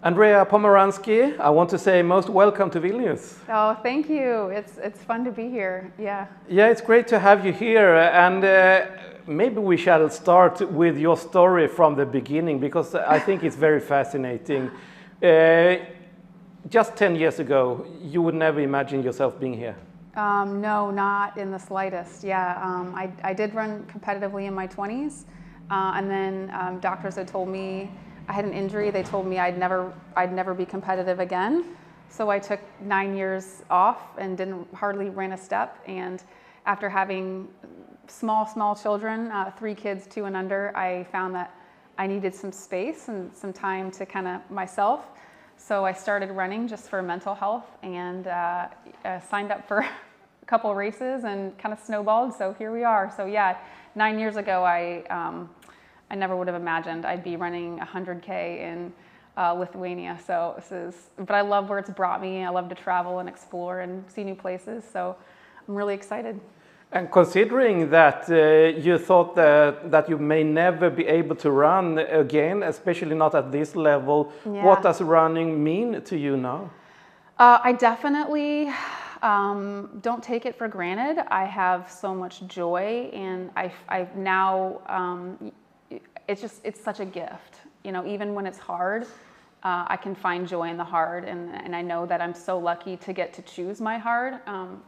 Andrea Pomaranski, I want to say most welcome to Vilnius. Oh, thank you. It's fun to be here. Yeah. Yeah, it's great to have you here. And maybe we shall start with your story from the beginning, because I think it's very fascinating. Just 10 years ago, you would never imagine yourself being here. No, not in the slightest. Yeah, I did run competitively in my 20s, and then doctors had told me I had an injury. They told me I'd never be competitive again. So I took 9 years off and hardly ran a step. And after having small children, 3 kids, 2 and under, I found that I needed some space and some time to kind of myself. So I started running just for mental health, and signed up for a couple of races and kind of snowballed. So here we are. So yeah, 9 years ago, I never would have imagined I'd be running 100K in Lithuania. So but I love where it's brought me. I love to travel and explore and see new places. So I'm really excited. And considering that you thought that you may never be able to run again, especially not at this level, Yeah. What does running mean to you now? I definitely don't take it for granted. I have so much joy, and I've now, it's such a gift. You know, even when it's hard, I can find joy in the hard, and I know that I'm so lucky to get to choose my hard.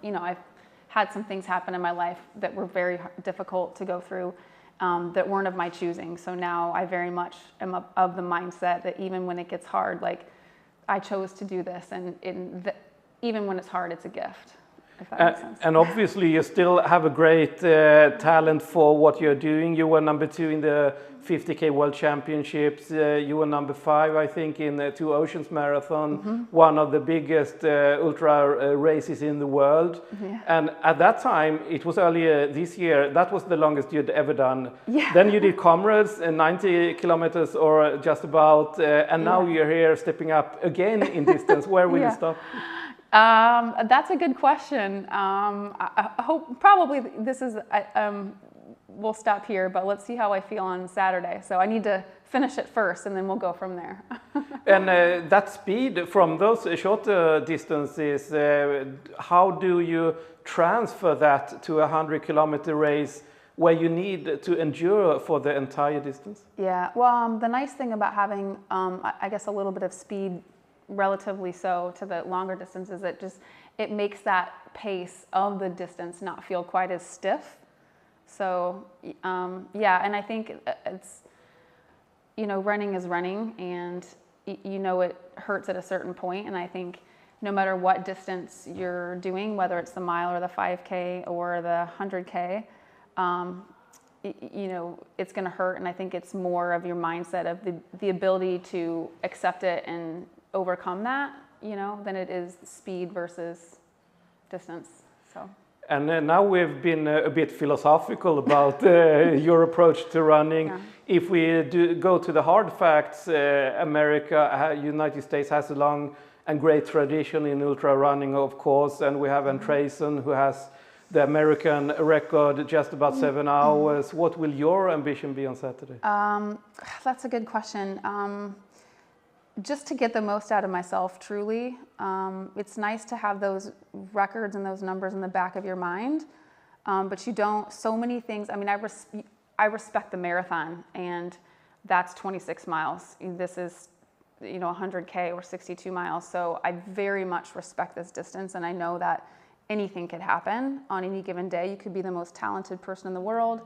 You know, I've had some things happen in my life that were very difficult to go through, that weren't of my choosing. So now I very much am of the mindset that even when it gets hard, like, I chose to do this, and even when it's hard, it's a gift, if that makes sense. And obviously you still have a great talent for what you're doing. You were number 2 in the 50K World Championships. You were number 5, I think, in the 2 Oceans Marathon, one of the biggest ultra races in the world. Yeah. And at that time, it was earlier this year, that was the longest you'd ever done. Yeah. Then you did Comrades, 90 kilometers or just about, and now you're here stepping up again in distance. Where will you stop? That's a good question. I hope probably this is, we'll stop here, but let's see how I feel on Saturday. So I need to finish it first, and then we'll go from there. And that speed from those shorter distances, how do you transfer that to a 100-kilometer race where you need to endure for the entire distance? Yeah, well, the nice thing about having, I guess, a little bit of speed, relatively so, to the longer distances, it makes that pace of the distance not feel quite as stiff. So yeah, and I think it's, you know, running is running, and you know it hurts at a certain point, and I think no matter what distance you're doing, whether it's the mile or the 5K or the 100K, you know, it's going to hurt, and I think it's more of your mindset of the ability to accept it and overcome that, you know, than it is speed versus distance. So. And now we've been a bit philosophical about your approach to running. Yeah. If we go to the hard facts, United States has a long and great tradition in ultra running, of course, and we have Andreasen, who has the American record, just about 7 hours. What will your ambition be on Saturday? That's a good question. Just to get the most out of myself, truly. It's nice to have those records and those numbers in the back of your mind, but you don't, so many things. I mean, I respect the marathon, and that's 26 miles. This is, you know, 100K or 62 miles. So I very much respect this distance, and I know that anything could happen on any given day. You could be the most talented person in the world,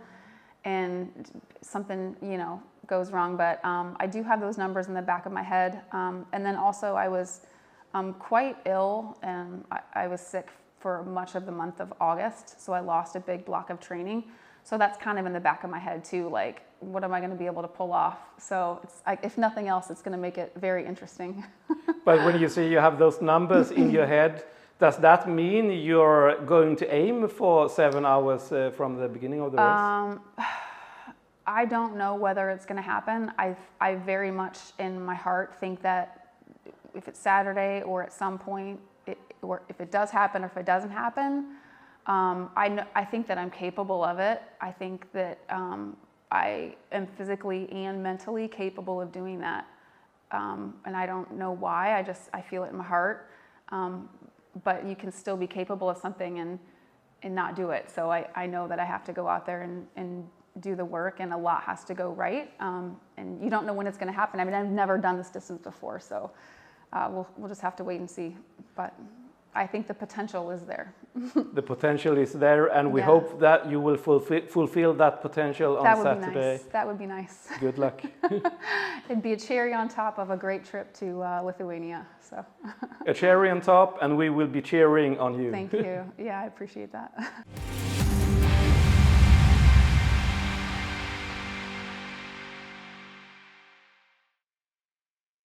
and something, you know, goes wrong, but I do have those numbers in the back of my head. And then also I was quite ill, and I was sick for much of the month of August, so I lost a big block of training. So that's kind of in the back of my head too, like, what am I going to be able to pull off? So it's, if nothing else, it's going to make it very interesting. But when you say you have those numbers in your head, does that mean you're going to aim for 7 hours from the beginning of the race? I don't know whether it's going to happen. I very much in my heart think that if it's Saturday or at some point, or if it does happen or if it doesn't happen, I think that I'm capable of it. I think that I am physically and mentally capable of doing that. and I don't know why. I feel it in my heart. But you can still be capable of something and not do it. So I know that I have to go out there and do the work, and a lot has to go right. And you don't know when it's going to happen. I mean, I've never done this distance before, so we'll just have to wait and see. But I think the potential is there. The potential is there, and we hope that you will fulfill that potential on Saturday. That would be nice. That would be nice. Good luck. It'd be a cherry on top of a great trip to Lithuania. So. A cherry on top, and we will be cheering on you. Thank you. Yeah, I appreciate that.